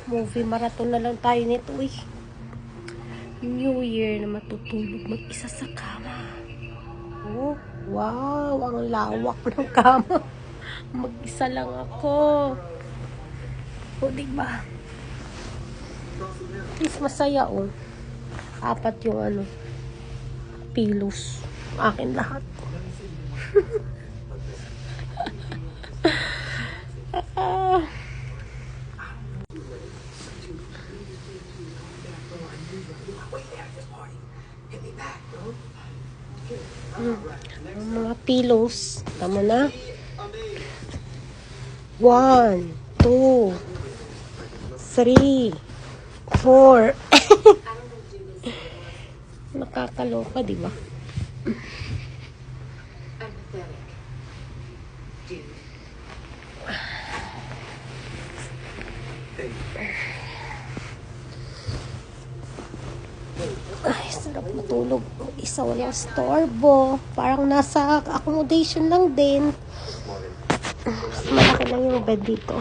Movie marathon na lang tayo nito eh. New Year na matutulog mag-isa sa kama. Oh, wow, ang lawak ng kama. Mag-isa lang ako. O, diba? Mas masaya, oh. 4 yung pillows. Akin lahat. Mga pillows. Tama na. 1, 2, 3, 4. Nakakaloka, di ba? Ay, sarap matulog. Isa walang storbo. Parang nasa accommodation lang din. Malaki lang yung bed dito.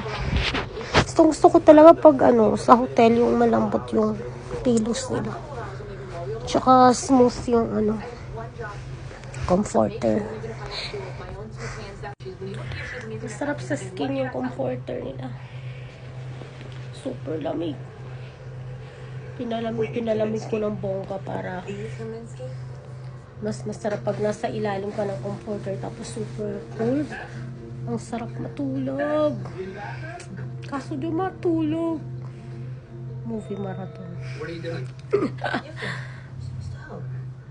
Gusto ko talaga pag sa hotel yung malambot yung pillows nila. Tsaka smooth yung comforter. Masarap sa skin yung comforter nila. Super lamig. Pinalamig ko ng bongga para mas masarap pag nasa ilalim ka ng comforter tapos super cold. Ang sarap matulog. Kaso di matulog. Movie marathon. What are you doing?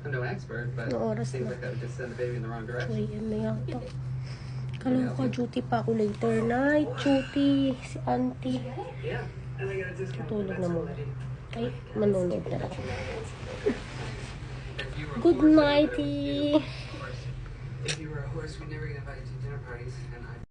I'm no expert, but it seems like I would just send the baby in the wrong direction. 2 AM na yata. Kaloka, duty pa ako later. Night duty. Si auntie. Tutulog na muna. Ay, manunod na lang. Good nighty. If you were a horse, we'd never get invited to dinner parties, and I